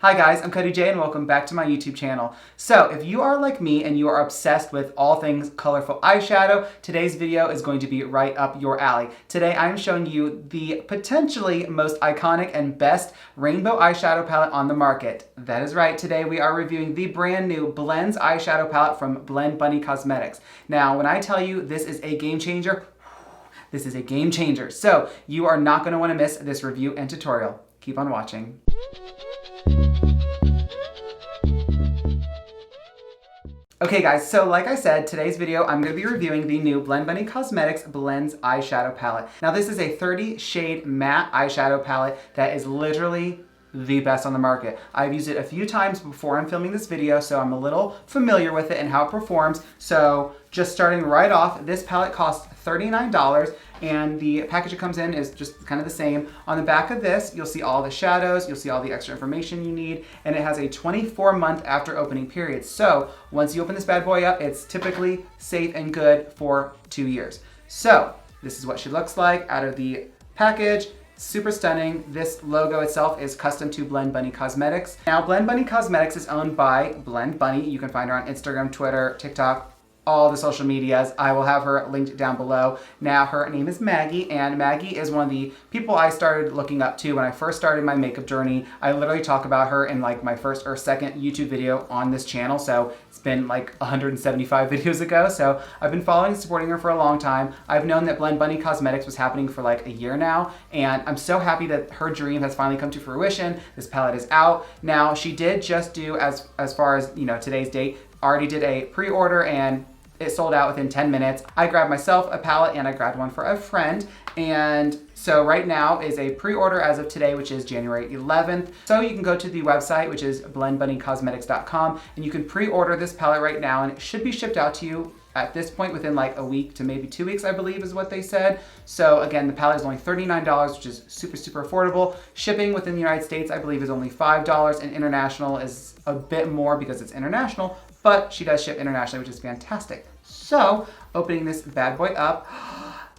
Hi guys, I'm Cody Jay and welcome back to my YouTube channel. So if you are like me and you are obsessed with all things colorful eyeshadow, today's video is going to be right up your alley. Today I'm showing you the potentially most iconic and best rainbow eyeshadow palette on the market. That is right, today we are reviewing the brand new Blends eyeshadow palette from Blendbunny Cosmetics. Now when I tell you this is a game changer, this is a game changer. So you are not going to want to miss this review and tutorial. Keep on watching. Okay guys, so like I said, today's video I'm going to be reviewing the new Blendbunny Cosmetics Blends eyeshadow palette. Now this is a 30 shade matte eyeshadow palette that is literally the best on the market. I've used it a few times before I'm filming this video, so I'm a little familiar with it and how it performs. So just starting right off, this palette costs $39 and the package it comes in is just kind of the same. On the back of this, you'll see all the shadows, you'll see all the extra information you need, and it has a 24-month after opening period. So once you open this bad boy up, it's typically safe and good for 2 years. So this is what she looks like out of the package. Super stunning. This logo itself is custom to Blendbunny Cosmetics. Now, Blendbunny Cosmetics is owned by Blendbunny. You can find her on Instagram, Twitter, TikTok, all the social medias. I will have her linked down below. Now, her name is Maggie, and Maggie is one of the people I started looking up to when I first started my makeup journey. I literally talk about her in like my first or second YouTube video on this channel, so it's been like 175 videos ago, so I've been following and supporting her for a long time. I've known that Blendbunny Cosmetics was happening for like a year now, and I'm so happy that her dream has finally come to fruition. This palette is out. Now, she did just do, as far as, you know, today's date, already did a pre-order and it sold out within 10 minutes. I grabbed myself a palette and I grabbed one for a friend. And so right now is a pre-order as of today, which is January 11th. So you can go to the website, which is blendbunnycosmetics.com, and you can pre-order this palette right now and it should be shipped out to you at this point within like a week to maybe 2 weeks, I believe is what they said. So again, the palette is only $39, which is super, super affordable. Shipping within the United States, I believe, is only $5, and international is a bit more because it's international, but she does ship internationally, which is fantastic. So opening this bad boy up,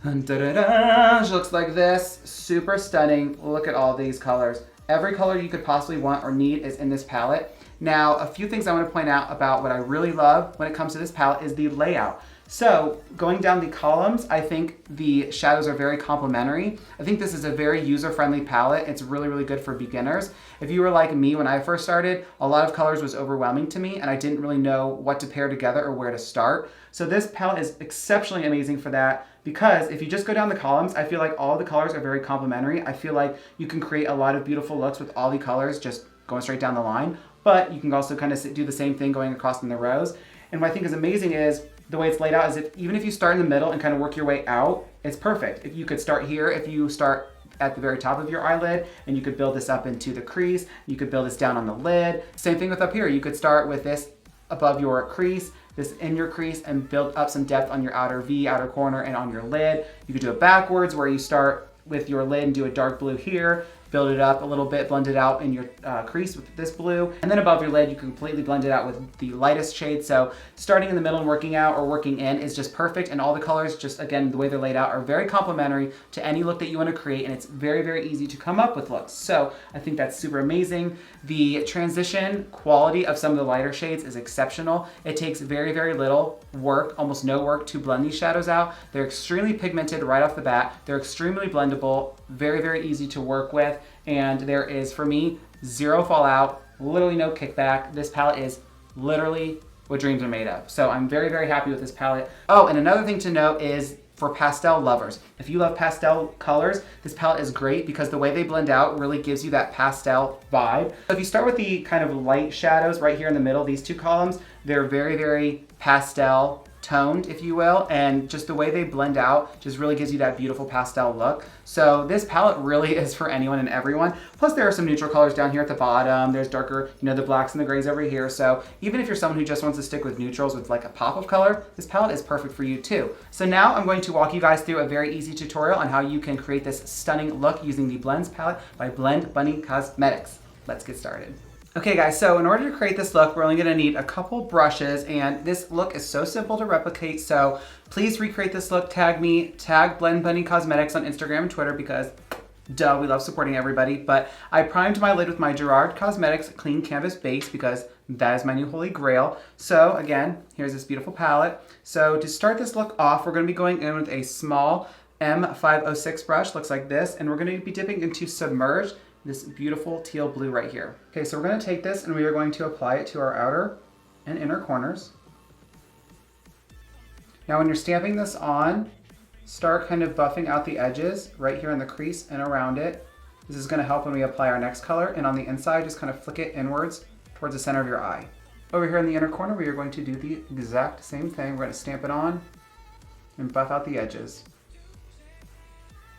she looks like this, super stunning. Look at all these colors. Every color you could possibly want or need is in this palette. Now, a few things I want to point out about what I really love when it comes to this palette is the layout. So going down the columns, I think the shadows are very complementary. I think this is a very user-friendly palette. It's really, really good for beginners. If you were like me when I first started, a lot of colors was overwhelming to me and I didn't really know what to pair together or where to start. So this palette is exceptionally amazing for that, because if you just go down the columns, I feel like all the colors are very complementary. I feel like you can create a lot of beautiful looks with all the colors just going straight down the line, but you can also kind of do the same thing going across in the rows. And what I think is amazing is the way it's laid out is even if you start in the middle and kind of work your way out, it's perfect. If you could start here, if you start at the very top of your eyelid, and you could build this up into the crease, you could build this down on the lid. Same thing with up here. You could start with this above your crease, this in your crease, and build up some depth on your outer V, outer corner, and on your lid. You could do it backwards, where you start with your lid and do a dark blue here, build it up a little bit, blend it out in your crease with this blue, and then above your lid you can completely blend it out with the lightest shade. So starting in the middle and working out or working in is just perfect, and all the colors, just again the way they're laid out, are very complementary to any look that you want to create, and it's very, very easy to come up with looks. So I think that's super amazing. The transition quality of some of the lighter shades is exceptional. It takes very, very little work, almost no work, to blend these shadows out. They're extremely pigmented right off the bat. They're extremely blendable, very, very easy to work with. And there is, for me, zero fallout, literally no kickback. This palette is literally what dreams are made of. So I'm very, very happy with this palette. Oh, and another thing to note is for pastel lovers. If you love pastel colors, this palette is great because the way they blend out really gives you that pastel vibe. So if you start with the kind of light shadows right here in the middle, these two columns, they're very, very pastel toned, if you will, and just the way they blend out just really gives you that beautiful pastel look. So this palette really is for anyone and everyone. Plus there are some neutral colors down here at the bottom. There's darker, you know, the blacks and the grays over here. So even if you're someone who just wants to stick with neutrals with like a pop of color, this palette is perfect for you too. So now I'm going to walk you guys through a very easy tutorial on how you can create this stunning look using the Blends palette by Blendbunny Cosmetics. Let's get started. Okay guys, so in order to create this look, we're only gonna need a couple brushes, and this look is so simple to replicate, so please recreate this look, tag me, tag Blendbunny Cosmetics on Instagram and Twitter, because Duh, we love supporting everybody, but I primed my lid with my Gerard Cosmetics Clean Canvas Base because that is my new holy grail. So again, here's this beautiful palette. So to start this look off, we're gonna be going in with a small M506 brush, looks like this, and we're gonna be dipping into Submerged, this beautiful teal blue right here. Okay, so we're gonna take this and we are going to apply it to our outer and inner corners. Now when you're stamping this on, start kind of buffing out the edges right here in the crease and around it. This is going to help when we apply our next color, and on the inside just kind of flick it inwards towards the center of your eye. Over here in the inner corner we are going to do the exact same thing. We're going to stamp it on and buff out the edges.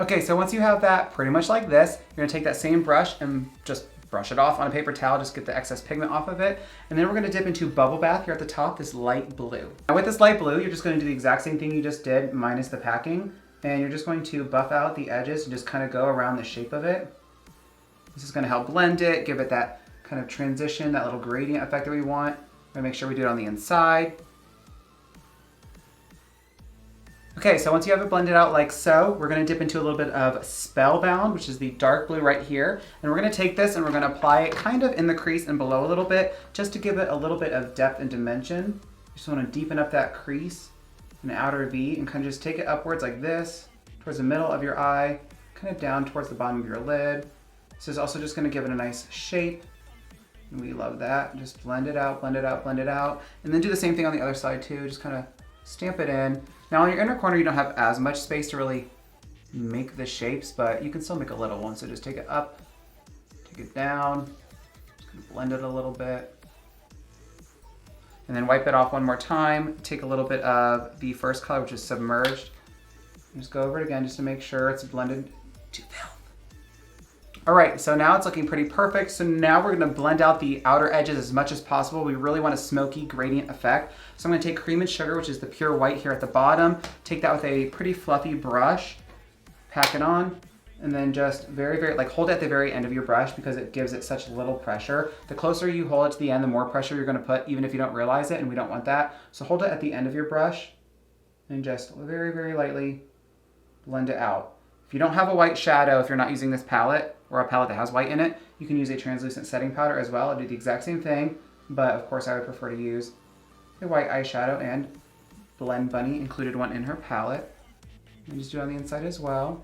Okay, so once you have that pretty much like this, you're going to take that same brush and just brush it off on a paper towel, just get the excess pigment off of it. And then we're gonna dip into Bubble Bath here at the top, this light blue. Now with this light blue, you're just gonna do the exact same thing you just did, minus the packing. And you're just going to buff out the edges and just kind of go around the shape of it. This is gonna help blend it, give it that kind of transition, that little gradient effect that we want. We're gonna make sure we do it on the inside. Okay, so once you have it blended out like so, we're gonna dip into a little bit of Spellbound, which is the dark blue right here. And we're gonna take this and we're gonna apply it kind of in the crease and below a little bit, just to give it a little bit of depth and dimension. You just wanna deepen up that crease and outer V and kind of just take it upwards like this, towards the middle of your eye, kind of down towards the bottom of your lid. This is also just gonna give it a nice shape. And we love that. Just blend it out, blend it out, blend it out. And then do the same thing on the other side too, just kind of stamp it in. Now on your inner corner, you don't have as much space to really make the shapes, but you can still make a little one. So just take it up, take it down, just kind of blend it a little bit. And then wipe it off one more time. Take a little bit of the first color, which is Submerged. And just go over it again just to make sure it's blended to filth. All right, so now it's looking pretty perfect. So now we're gonna blend out the outer edges as much as possible. We really want a smoky gradient effect. So I'm gonna take Cream and Sugar, which is the pure white here at the bottom, take that with a pretty fluffy brush, pack it on, and then just very, like hold it at the very end of your brush because it gives it such little pressure. The closer you hold it to the end, the more pressure you're gonna put, even if you don't realize it, and we don't want that. So hold it at the end of your brush and just very lightly blend it out. If you don't have a white shadow, if you're not using this palette, or a palette that has white in it, you can use a translucent setting powder as well. I'll do the exact same thing, but of course I would prefer to use a white eyeshadow, and Blendbunny included one in her palette. And just do it on the inside as well.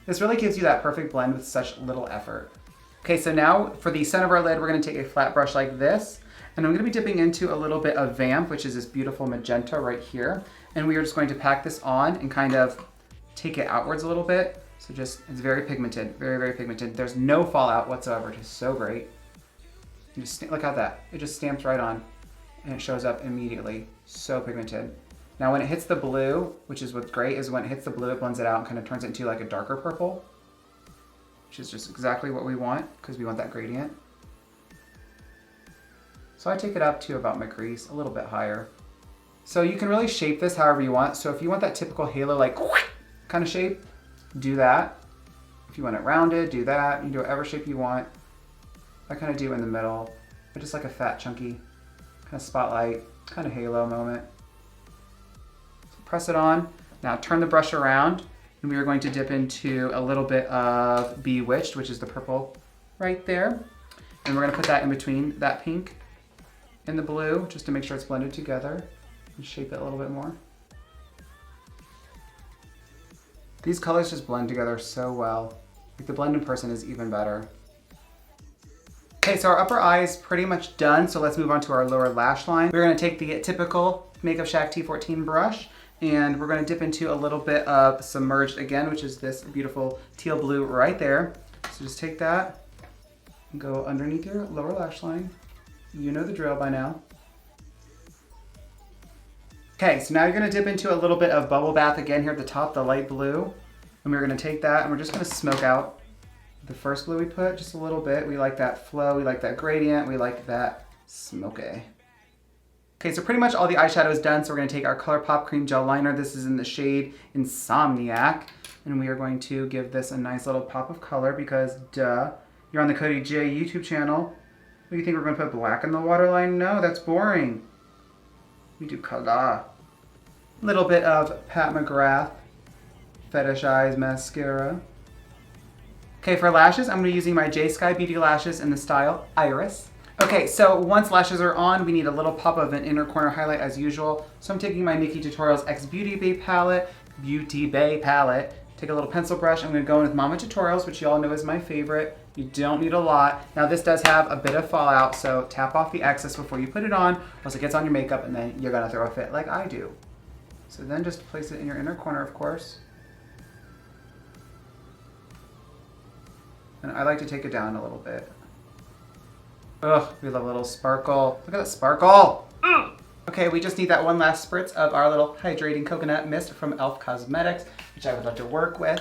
This really gives you that perfect blend with such little effort. Okay, so now for the center of our lid, we're gonna take a flat brush like this, and I'm gonna be dipping into a little bit of Vamp, which is this beautiful magenta right here. And we are just going to pack this on and kind of take it outwards a little bit. So just, it's very pigmented, very pigmented. There's no fallout whatsoever, just so great. You just, look at that, it just stamps right on and it shows up immediately, so pigmented. Now when it hits the blue, which is what's great, is when it hits the blue, it blends it out and kind of turns it into like a darker purple, which is just exactly what we want because we want that gradient. So I take it up to about my crease, a little bit higher. So you can really shape this however you want. So if you want that typical halo like kind of shape, do that. If you want it rounded, do that. You can do whatever shape you want. I kind of do in the middle, but just like a fat, chunky kind of spotlight, kind of halo moment. So press it on. Now turn the brush around, and we are going to dip into a little bit of Bewitched, which is the purple right there. And we're gonna put that in between that pink and the blue, just to make sure it's blended together and shape it a little bit more. These colors just blend together so well. Like the blend in person is even better. Okay, so our upper eye is pretty much done, so let's move on to our lower lash line. We're gonna take the typical Makeup Shack T14 brush, and we're gonna dip into a little bit of Submerged again, which is this beautiful teal blue right there. So just take that and go underneath your lower lash line. You know the drill by now. Okay, so now you're gonna dip into a little bit of Bubble Bath again here at the top, the light blue. And we're gonna take that and we're just gonna smoke out the first blue we put, just a little bit. We like that flow, we like that gradient, we like that smoky. Okay, so pretty much all the eyeshadow is done, so we're gonna take our ColourPop Cream Gel Liner. This is in the shade Insomniac. And we are going to give this a nice little pop of color because duh, you're on the Cody Jay YouTube channel. What do you think, we're gonna put black in the waterline? No, that's boring. We do color. Little bit of Pat McGrath Fetish Eyes mascara. Okay, for lashes, I'm going to be using my J Sky Beauty lashes in the style Iris. Okay, so once lashes are on, we need a little pop of an inner corner highlight as usual. So I'm taking my Nikkie Tutorials X Beauty Bay palette, take a little pencil brush. I'm going to go in with Mama Tutorials, which you all know is my favorite. You don't need a lot. Now this does have a bit of fallout, so tap off the excess before you put it on, or else it gets on your makeup and then you're going to throw a fit like I do. So then just place it in your inner corner, of course. And I like to take it down a little bit. Ugh, we love a little sparkle. Look at that sparkle! Okay, we just need that one last spritz of our little hydrating coconut mist from e.l.f. Cosmetics, which I would love to work with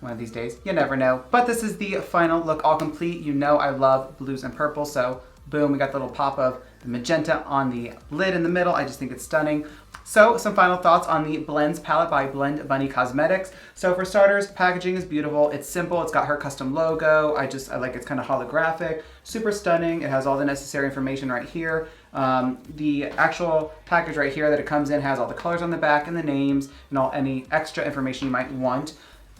one of these days. You never know. But this is the final look all complete. You know I love blues and purple, so boom, we got the little pop of the magenta on the lid in the middle. I just think it's stunning. So some final thoughts on the Blends palette by Blendbunny Cosmetics. So for starters, packaging is beautiful. It's simple. It's got her custom logo. I like it's kind of holographic, super stunning. It has all the necessary information right here. The actual package right here that it comes in has all the colors on the back and the names and any extra information you might want.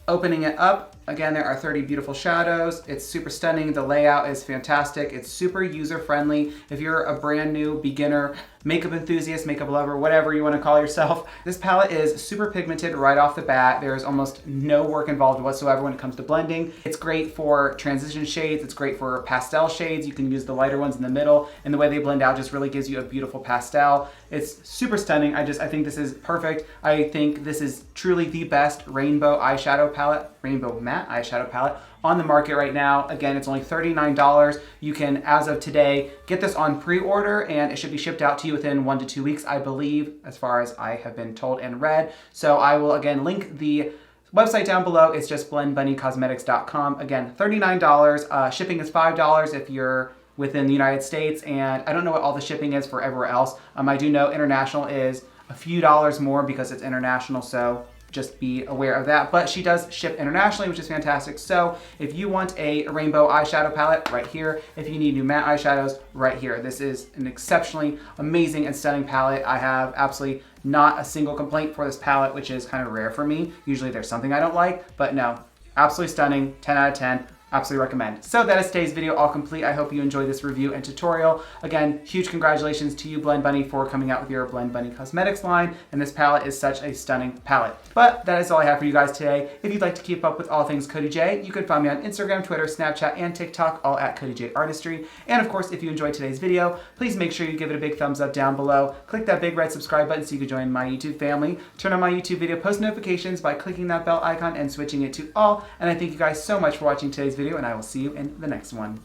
Opening it up, again, there are 30 beautiful shadows. It's super stunning. The layout is fantastic. It's super user-friendly. If you're a brand new beginner, makeup enthusiast, makeup lover, whatever you want to call yourself, this palette is super pigmented right off the bat. There's almost no work involved whatsoever when it comes to blending. It's great for transition shades. It's great for pastel shades. You can use the lighter ones in the middle, and the way they blend out just really gives you a beautiful pastel. It's super stunning. I think this is perfect. I think this is truly the best rainbow eyeshadow palette, rainbow matte eyeshadow palette on the market right now. Again, it's only $39. You can, as of today, get this on pre-order and it should be shipped out to you within 1 to 2 weeks, I believe, as far as I have been told and read. So I will again link the website down below. It's just blendbunnycosmetics.com. Again, $39. Shipping is $5 if you're within the United States, and I don't know what all the shipping is for everywhere else. I do know international is a few dollars more because it's international, so just be aware of that. But she does ship internationally, which is fantastic. So if you want a rainbow eyeshadow palette, right here. If you need new matte eyeshadows, right here. This is an exceptionally amazing and stunning palette. I have absolutely not a single complaint for this palette, which is kind of rare for me. Usually there's something I don't like, but no, absolutely stunning, 10 out of 10. Absolutely recommend. So that is today's video all complete. I hope you enjoyed this review and tutorial. Again, huge congratulations to you, Blendbunny, for coming out with your Blendbunny Cosmetics line. And this palette is such a stunning palette. But that is all I have for you guys today. If you'd like to keep up with all things Cody J, you can find me on Instagram, Twitter, Snapchat, and TikTok, all at Cody J Artistry. And of course, if you enjoyed today's video, please make sure you give it a big thumbs up down below. Click that big red subscribe button so you can join my YouTube family. Turn on my YouTube video post notifications by clicking that bell icon and switching it to all. And I thank you guys so much for watching today's video, and I will see you in the next one.